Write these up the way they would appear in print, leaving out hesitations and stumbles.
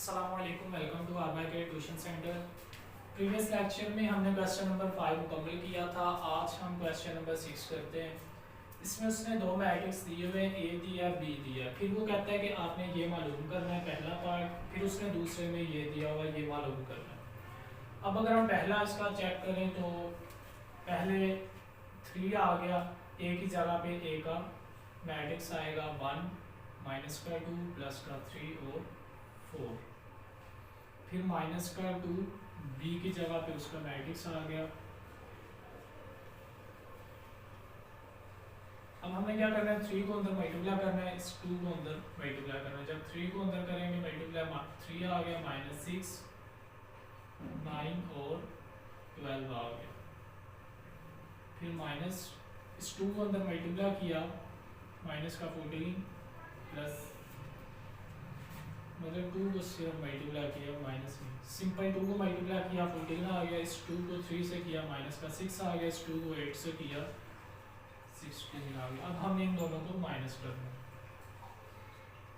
अस्सलाम वालेकुम, welcome to आरवाई के ट्यूशन सेंटर। प्रीवियस लेक्चर में हमने क्वेश्चन नंबर 5 मुकम्मल किया था। आज हम क्वेश्चन नंबर 6 करते हैं। इसमें उसने दो मैट्रिक्स दिए हुए हैं, ए दिया बी दिया। फिर वो कहता है कि आपने ये मालूम करना है पहला पार्ट, फिर उसने दूसरे में ये दिया हुआ ये मालूम करना है। अब अगर हम पहला इसका चेक करें तो पहले 3 आ गया, ए की जगह पे ए का मैट्रिक्स आएगा 1 माइनस का 2 प्लस का 3 और 4। फिर माइनस का 2 बी की जगह पे उसका मैट्रिक्स आ गया। अब हमने क्या करना है, 3 को अंदर मल्टीप्लाई करना है, इस 2 को अंदर मल्टीप्लाई करना है। जब 3 को अंदर करेंगे मल्टीप्लाई 3 आ गया माइनस 6 9 और 12 आ गया। फिर माइनस इस 2 को अंदर मल्टीप्लाई किया, माइनस का 14 प्लस मतलब 2 को सिर्फ मल्टीप्लाई किया माइनस में, सिंपल 2 को मल्टीप्लाई किया 14 आ गया। इस 2 को 3 से किया माइनस का 6 आ गया। इस 2 को 8 से किया 16 आ गया। अब हमने इन दोनों को माइनस करना है।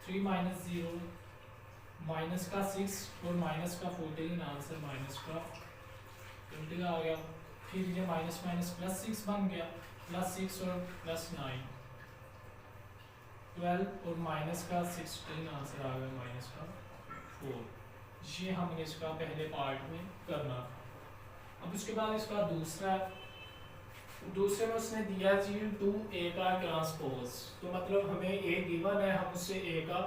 3 माइनस 0 माइनस का 6 और माइनस का 14, आंसर माइनस का 20 आ गया। फिर ये माइनस माइनस प्लस 6 बन गया, प्लस 6 और प्लस 9 12 और माइनस का 16, आंसर आ गया माइनस का 4। ये हमने इसका पहले पार्ट में करना था। अब उसके बाद इसका दूसरे में उसने दिया जी 2a का ट्रांसपोज। तो मतलब हमें a गिवन है, हम उससे a का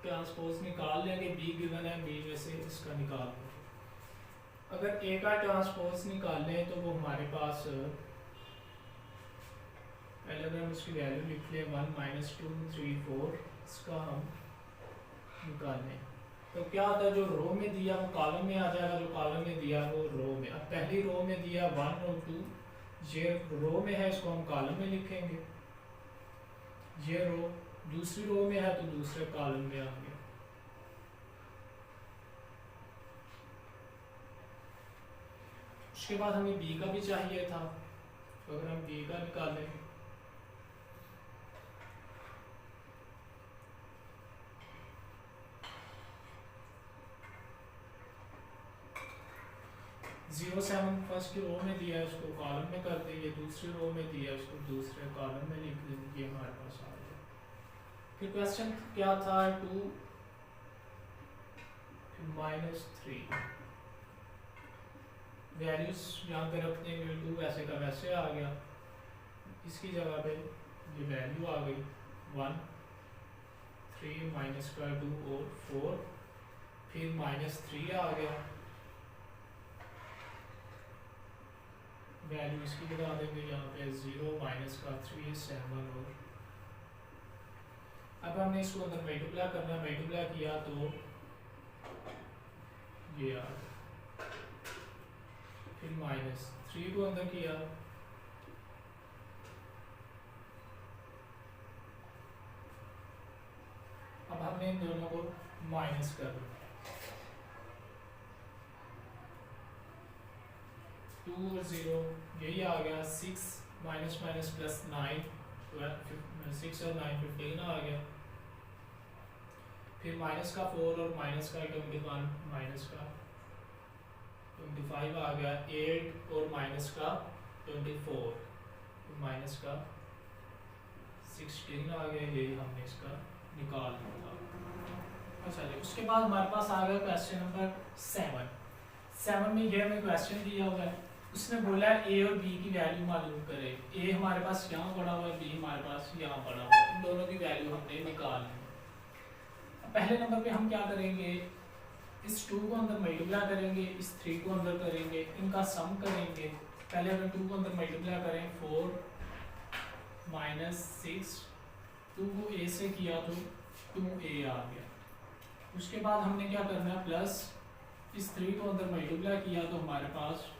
ट्रांसपोज निकाल लेंगे। b गिवन है, b में से इसका निकाल लेंगे। अगर a का ट्रांसपोज निकालें तो वो हमारे पास पहले अगर हम इसकी वैल्यू लिख लें 1 माइनस 2 3 4, इसका हम निकालें तो क्या होता है, जो रो में दिया वो कॉलम में आ जाएगा, जो कॉलम में दिया वो रो में। अब पहली रो में दिया 1 और 2, ये रो में है, इसको हम कॉलम में लिखेंगे। ये रो दूसरी रो में है तो दूसरे कॉलम में आ गया। उसके बाद हमें बी का भी चाहिए था, तो अगर हम बी का निकालें 0 7 फर्स्ट रो में दिया है, उसको कॉलम में कर देंगे। दूसरी रो में दिया है, उसको दूसरे कॉलम में लिख देंगे। हमारे पास आ गया। फिर क्वेश्चन क्या था, 2 फिर माइनस 3, वैल्यूज यहाँ पे रख देंगे। 2 वैसे का वैसे आ गया, इसकी जगह पे ये वैल्यू आ गई 1 3 माइनस का 2 और 4। फिर माइनस 3 आ गया, वैल्यू इसकी बता देंगे यहाँ पे 0 माइनस का 3 7 और अब हमने इसको अंदर मल्टीप्लाई करना है। मल्टीप्लाई किया तो ये आ गया। फिर माइनस 3 को अंदर किया, अब हमने इन दोनों को माइनस करना। 2 और 0 यही आ गया। 6 माइनस माइनस प्लस 9 6 और 9 15 आ गया। फिर माइनस का 4 और माइनस का 21 माइनस का 25 आ गया। 8 और माइनस का 24 माइनस का 16 आ गया। यही हमने इसका निकाल लिया। अच्छा जी, उसके बाद हमारे पास आ गया क्वेश्चन नंबर 7 में ये हमें क्वेश्चन दिया हुआ है। उसने बोला है ए और बी की वैल्यू मालूम करें। ए हमारे पास यहाँ पड़ा हुआ है, बी हमारे पास यहाँ पड़ा हुआ है। इन दोनों की वैल्यू हमने निकालनी है। पहले नंबर पे हम क्या करेंगे, इस 2 को अंदर मल्टीप्लाई करेंगे, इस 3 को अंदर करेंगे, इनका सम करेंगे। पहले अगर 2 को अंदर मल्टीप्लाई करें 4 माइनस 6, 2 को ए से किया तो 2a आ गया। उसके बाद हमने क्या करना है, प्लस इस 3 को अंदर मल्टीप्लाई किया तो हमारे पास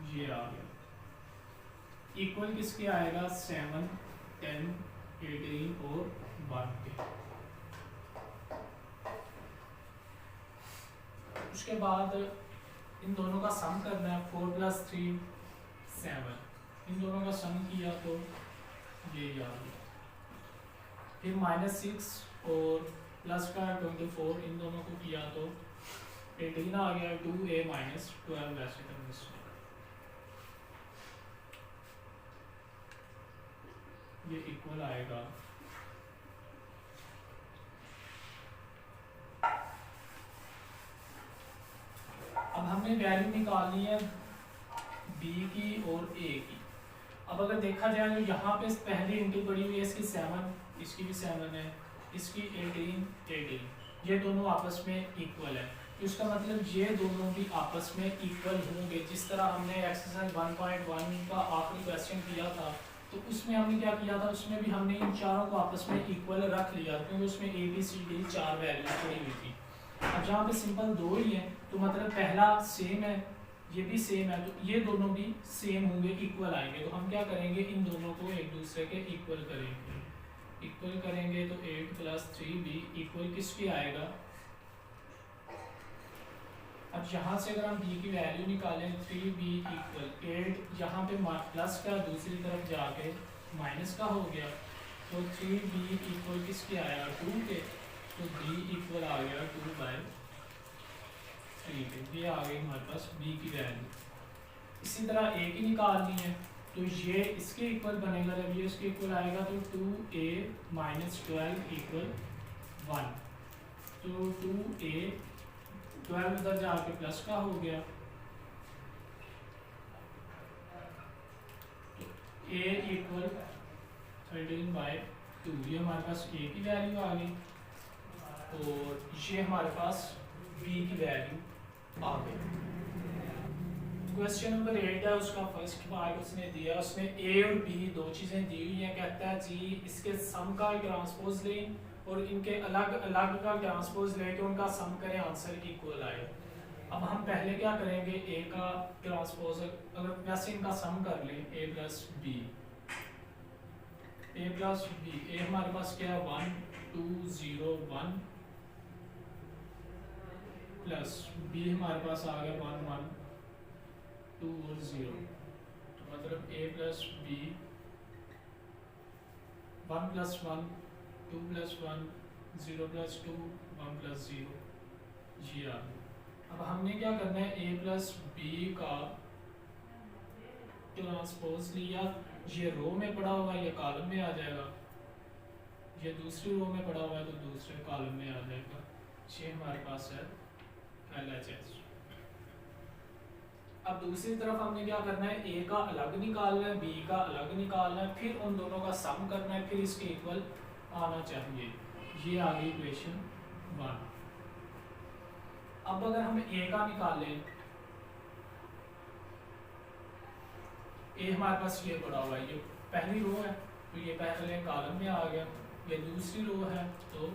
ये आ गया। इक्वल किसके आएगा, 7 10 18 और 1 के। उसके बाद इन दोनों का सम करना है। 4 प्लस 3 7, इन दोनों का सम किया तो ये आ गया। फिर -6 और प्लस का 24, इन दोनों को किया तो 18 आ गया, 2a माइनस 12 वैसे तो मिस्टेक, ये इक्वल आएगा अब हमने वैल्यू निकालनी है b की और a की। अब अगर देखा जाए तो यहाँ पे पहली इंटू पड़ी हुई है इसकी 7, इसकी भी 7 है, इसकी 18, ये दोनों आपस में इक्वल है, इसका मतलब ये दोनों भी आपस में इक्वल होंगे। जिस तरह हमने एक्सरसाइज 1.1 का आखिरी क्वेश्चन किया था तो उसमें हमने क्या किया था, उसमें भी हमने इन चारों को आपस में इक्वल रख लिया क्योंकि उसमें A B C D 4 values पड़ी हुई थी। अब जहाँ पे सिंपल 2 ही है तो मतलब पहला सेम है, ये भी सेम है, तो ये दोनों भी सेम होंगे, इक्वल आएंगे। तो हम क्या करेंगे, इन दोनों को एक दूसरे के इक्वल करेंगे। इक्वल करेंगे तो 8 + 3b इक्वल किसके आएगा। अब यहाँ से अगर हम b की वैल्यू निकालें 3b इक्वल 8, यहाँ पे प्लस का दूसरी तरफ जाके माइनस का हो गया, तो 3b इक्वल किसके आएगा 2 के, तो b इक्वल आ गया 2/3 के। ये आ गई हमारे पास b की वैल्यू। इसी तरह a की निकालनी है तो ये इसके इक्वल बनेगा, जब ये इसके इक्वल आएगा तो 2a माइनस 12 इक्वल 1, तो 2a 12 उधर जाके प्लस का हो गया, तो a इक्वल 13/2, ये हमारे पास a की वैल्यू आ गई और ये हमारे पास b की वैल्यू आ गई। क्वेश्चन नंबर 8 है, उसका फर्स्ट पार्ट उसने दिया, उसने a और b दो चीज़ें दी हुई हैं, कहता है जी इसके सम का ट्रांसपोज लें और इनके अलग अलग का ट्रांसपोज लेके उनका सम करें, आंसर इक्वल आए। अब हम पहले क्या करेंगे, a का ट्रांसपोज अगर वैसे इनका सम कर लें a + b, a हमारे पास क्या है 1 2 0 1 प्लस b हमारे पास आ गया 1 1 2 और 0, तो मतलब a + b 1 + 1 2 + 1 0 + 2 1 + 0, ये आ गया। अब हमने क्या करना है, a + b का ट्रांसपोज लिया, ये रो में पड़ा हुआ है, ये कॉलम में आ जाएगा, ये दूसरी रो में पड़ा हुआ है तो दूसरे कॉलम में आ जाएगा। ये हमारे पास है LHS। अब दूसरी तरफ हमने क्या करना है, a का अलग निकालना है, b का अलग निकालना है, फिर उन दोनों का सम करना है, फिर इसके इक्वल आना चाहिए। ये आ गई इक्वेशन 1। अब अगर हम a का निकालें, a हमारे पास ये पड़ा हुआ है, ये पहली रो है तो ये पहले कॉलम में आ गया, ये दूसरी रो है तो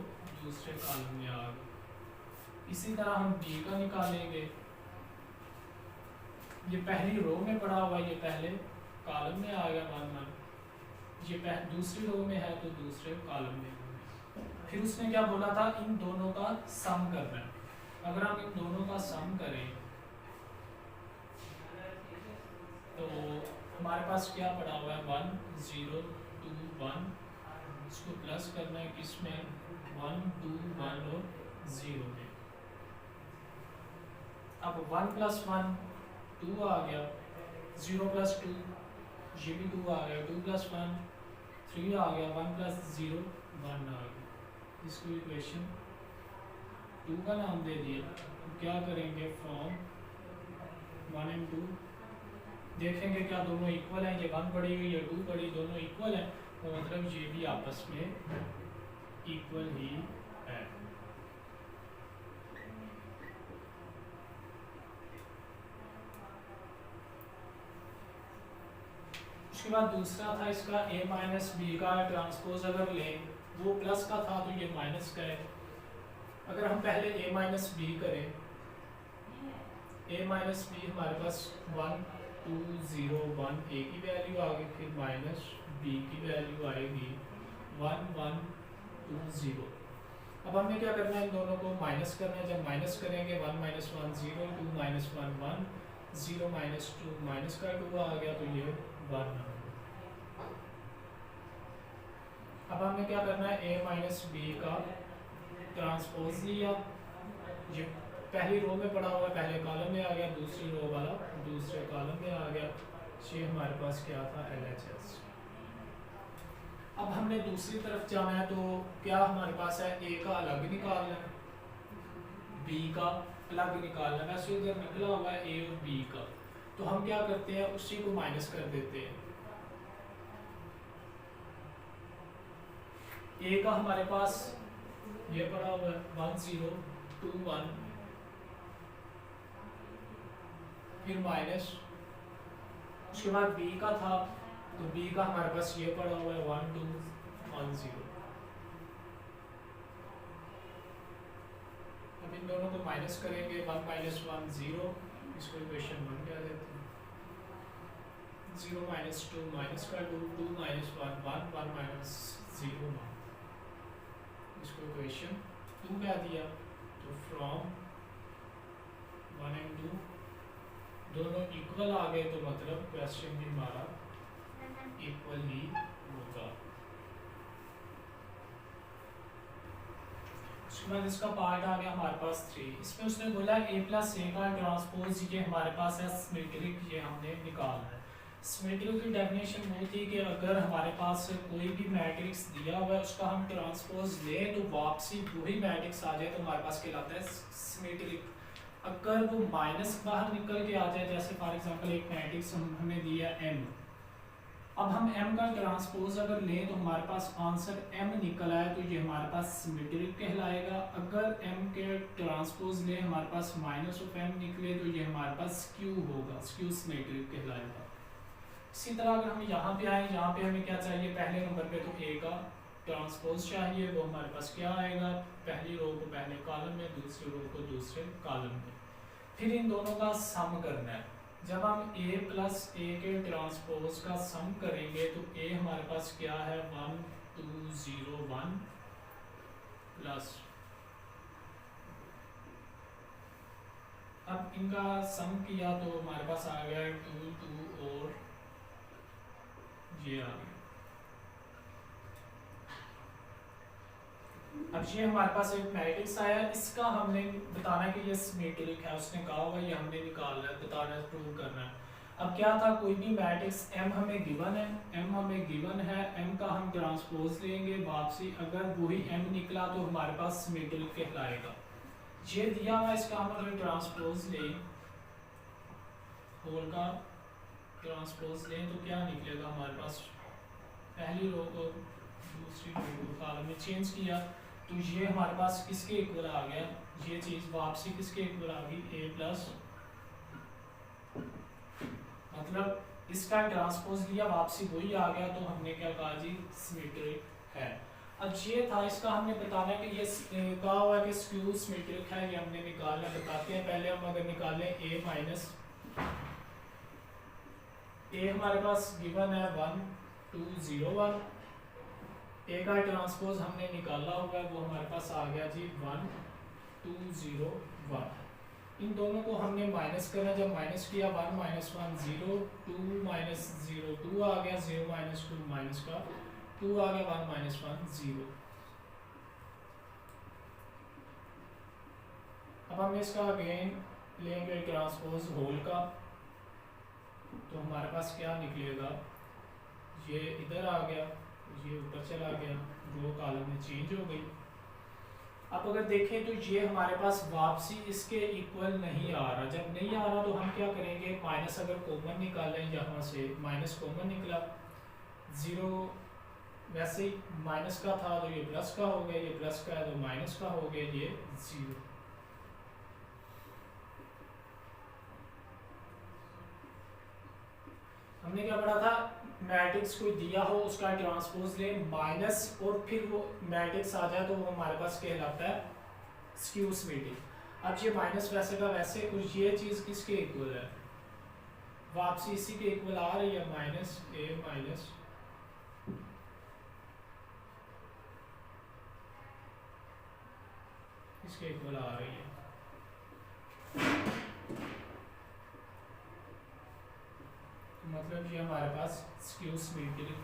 दूसरे कॉलम में आ गया। इसी तरह हम b का निकालेंगे, ये पहली रो में पड़ा हुआ है, ये पहले कॉलम में आ गया 1 1, ये दूसरी रो में है तो दूसरे कॉलम में। फिर उसने क्या बोला था, इन दोनों का सम करना है। अगर हम इन दोनों का सम करें तो हमारे पास क्या पड़ा हुआ है 1 0 2 1, इसको प्लस करना है किसमें 1 2 1 और 0 में। अब 1 + 1 2 आ गया, 0 + 2 ये भी 2 आ गया, 2 + 1 3 आ गया, 1 + 0 1 आ गया। इसको इक्वेशन 2 का नाम दे दिया। तो क्या करेंगे, फ्रॉम 1 and 2 देखेंगे क्या दोनों इक्वल हैं, ये 1 पड़ी हुई है 2 पड़ी, दोनों इक्वल हैं, तो मतलब ये भी आपस में इक्वल ही है। उसके बाद दूसरा था इसका a - b का ट्रांसपोज अगर लें, वो प्लस का था तो ये माइनस का है। अगर हम पहले a - b करें, a - b हमारे पास 1 2 0 1 a की वैल्यू आ गई, फिर माइनस b की वैल्यू आएगी 1 1 2 0। अब हमें क्या करना है, इन दोनों को माइनस करना है। जब माइनस करेंगे 1 - 1 0 2 - 1 1 0 - 2 माइनस का 2 आ गया तो ये 1 आ गया। अब हमें क्या करना है, a - b का ट्रांसपोज लिया, ये पहली रो में पड़ा हुआ पहले कॉलम में आ गया, दूसरी रो वाला दूसरे कॉलम में आ गया। ये हमारे पास क्या था, LHS। अब हमने दूसरी तरफ जाना है, तो क्या हमारे पास है, ए का अलग निकालना है, बी का अलग निकालना है। वैसे इधर निकला हुआ है ए और बी का, तो हम क्या करते हैं, उसी को माइनस कर देते हैं। ए का हमारे पास ये पड़ा हुआ है 1021, फिर माइनस, उसके बाद बी का था, तो बी का हमारे पास ये पड़ा हुआ है 1210। अब इन दोनों को माइनस करेंगे, 1 - 1 0, इसको इक्वेशन 1 कह देते हैं। 0 - 2 माइनस का 2, 2 - 1 1, 1 - 0 1, इसको इक्वेशन 2 कह दिया। तो फ्रॉम 1 and 2 दोनों इक्वल आ गए, तो मतलब क्वेश्चन भी हमारा इक्वल ही होगा। उसके बाद इसका पार्ट आ गया हमारे पास 3। इसमें उसने बोला a + a का ट्रांसपोज, ये हमारे पास है सिमेट्रिक, ये हमने निकालना है। सिमेट्रिक की डेफिनेशन वो थी कि अगर हमारे पास कोई भी मैट्रिक्स दिया हुआ है, उसका हम ट्रांसपोज लें तो वापसी वही मैट्रिक्स आ जाए, तो हमारे पास कहलाता है सिमेट्रिक। अगर वो माइनस बाहर निकल के आ जाए, जैसे फॉर एग्जांपल एक मैट्रिक्स हमें दिया m, अब हम m का ट्रांसपोज अगर लें तो हमारे पास आंसर m निकल आए, तो ये हमारे पास सिमेट्रिक कहलाएगा। अगर m के ट्रांसपोज लें, हमारे पास -m निकले, तो ये हमारे पास स्क्यू होगा, स्क्यू सिमेट्रिक कहलाएगा। इसी तरह अगर हम यहाँ पे आए, यहाँ पे हमें क्या चाहिए, पहले नंबर पे तो a का ट्रांसपोज चाहिए, वो हमारे पास क्या आएगा, पहली रो को पहले कॉलम में, दूसरी रो को दूसरे कॉलम में। फिर इन दोनों का सम करना है। जब हम a + a के ट्रांसपोज का सम करेंगे, तो a हमारे पास क्या है, 1201 प्लस, अब इनका सम किया तो हमारे पास आ गया 2 2 और ये आ गया। अब ये हमारे पास एक मैट्रिक्स आया, इसका हमने बताना है कि ये सिमेट्रिक है, उसने कहा हुआ ये हमने निकालना है, बताना है, प्रूव करना है। अब क्या था, कोई भी मैट्रिक्स m हमें गिवन है, m हमें गिवन है, m का हम ट्रांसपोज लेंगे वापसी, अगर वही m निकला तो हमारे पास सिमेट्रिक कहलाएगा। ये दिया हुआ, इसका हम अगर ट्रांसपोज लें, होल का ट्रांसपोज लें, तो क्या निकलेगा हमारे पास, पहली रो को दूसरी रो को कॉलम में चेंज किया, तो ये हमारे पास किसके इक्वल आ गया, ये चीज वापसी किसके इक्वल आ गई, a+, मतलब इसका ट्रांसपोज लिया, वापसी वही आ गया, तो हमने क्या कहा जी, सिमेट्रिक है। अब ये था, इसका हमने बताना है कि ये कहा हुआ है कि स्क्यू सिमेट्रिक है, ये हमने निकालना बताते हैं। पहले हम अगर निकालें a हमारे पास गिवन है 1201, a का ट्रांसपोज हमने निकाला हुआ है, वो हमारे पास आ गया जी 1201। इन दोनों को हमने माइनस करना, जब माइनस किया 1 - 1 0, 2 - 0 2 आ गया, 0 - 2 माइनस का 2 आ गया, 1 - 1 0। अब हम इसका अगेन लेंगे ट्रांसपोज होल का, तो हमारे पास क्या निकलेगा, ये इधर आ गया, ये ऊपर चला गया, रो कॉलम में चेंज हो गई। अब अगर देखें तो ये हमारे पास वापसी इसके इक्वल नहीं आ रहा, जब नहीं आ रहा तो हम क्या करेंगे, माइनस अगर कॉमन निकालें, यहाँ से माइनस कॉमन निकला, 0 वैसे ही माइनस का था तो ये प्लस का हो गया, ये प्लस का है तो माइनस का हो गया, ये 0। हमने क्या पढ़ा था, मैट्रिक्स कोई दिया हो उसका ट्रांसपोज ले माइनस और फिर वो मैट्रिक्स आ जाए, तो वो हमारे पास कहलाता है स्क्यू सिमेट्रिक। अब ये माइनस वैसे का वैसे, और ये चीज किसके इक्वल है, वापसी इसी के इक्वल आ रही है, -a इसके इक्वल आ रही है। मतलब ये हमारे पास स्क्यू सिमेट्रिक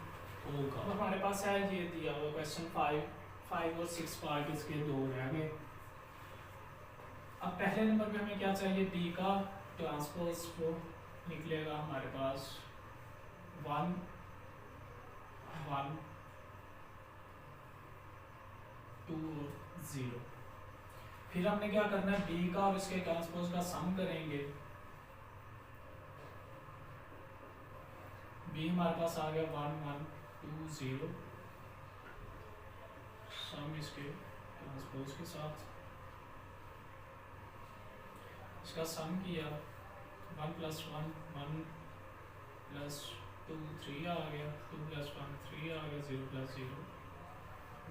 होगा। हमारे पास है ये दिया हुआ क्वेश्चन 5 5 और 6 पार्ट इसके 2 रह गए। अब पहले नंबर पे हमें क्या चाहिए, बी का ट्रांसपोज तो निकलेगा हमारे पास 1 1 2 0। फिर हमने क्या करना है, बी का और इसके ट्रांसपोज का सम करेंगे। बी हमारे पास आ गया 1 1 2 0, सम इसके ट्रांसपोज के साथ, इसका सम किया 1 + 1 1 + 2 3 आ गया, 2 + 1 3 आ गया, 0 + 0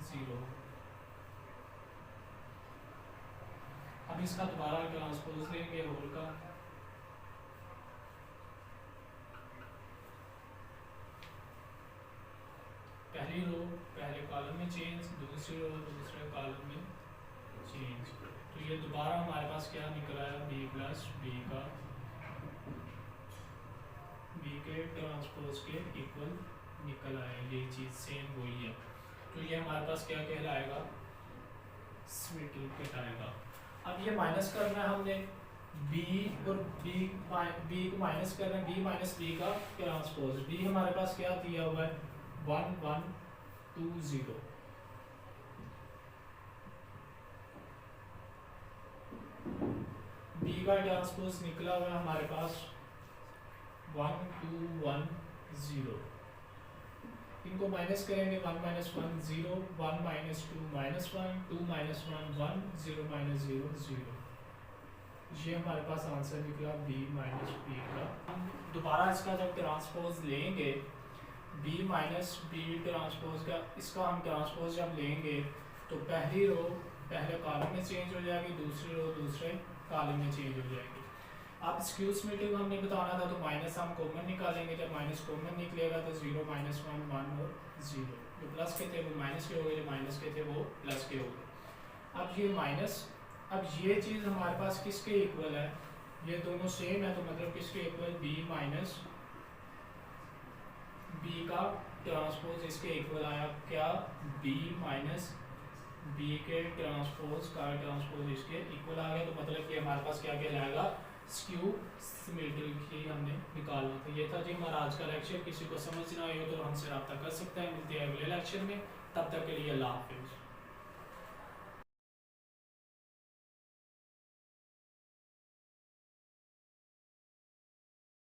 0। अब इसका दोबारा ट्रांसपोज लेंगे होल का, पहली रो पहले कॉलम में चेंज, दूसरी रो दूसरे कॉलम में चेंज। तो ये दोबारा हमारे पास क्या निकला है, बी प्लस बी का बी के ट्रांसपोज के इक्वल निकल आया, यही चीज़ सेम वही है। तो ये हमारे पास क्या कहलाएगा, स्मिटिल आएगा। अब ये माइनस करना है हमने, b और b को माइनस करना है, b माइनस b का ट्रांसपोज। b हमारे पास क्या दिया हुआ है 1 1 2 0, b का ट्रांसपोज निकला हुआ है हमारे पास 1 2 1 0। इनको माइनस करेंगे, 1 - 1 0, 1 - 2 -1, 2 - 1 1, 0 - 0 0। ये हमारे पास आंसर निकला b माइनस b का। हम दोबारा इसका जब ट्रांसपोज लेंगे, b माइनस b ट्रांसपोज का, इसका हम ट्रांसपोज जब लेंगे तो पहली रो पहले कॉलम में चेंज हो जाएगी, दूसरी रो दूसरे कॉलम में चेंज हो जाएगी। अब स्क्यू स्मिटिंग हमने बताना था, तो माइनस हम कॉमन निकालेंगे, जब माइनस कॉमन निकलेगा तो 0 - 1 1 और 0, जो प्लस के थे वो माइनस के हो गए, जो माइनस के थे वो प्लस के हो गए। अब ये माइनस, अब ये चीज़ हमारे पास किसके इक्वल है, ये दोनों सेम है, तो मतलब किसके इक्वल, b माइनस b का ट्रांसपोज इसके इक्वल आया, क्या b माइनस b के ट्रांसपोज का ट्रांसपोज इसके इक्वल आ गया। तो मतलब कि हमारे पास क्या कहलाएगा, स्क्यू स्मिटिल की हमने निकालना। तो ये था जी हमारा आज का लेक्चर। किसी को समझ ना आए हो तो हमसे रब्ता कर सकते हैं। मिलते हैं अगले लेक्चर में, तब तक के लिए अल्लाह हाफिज़।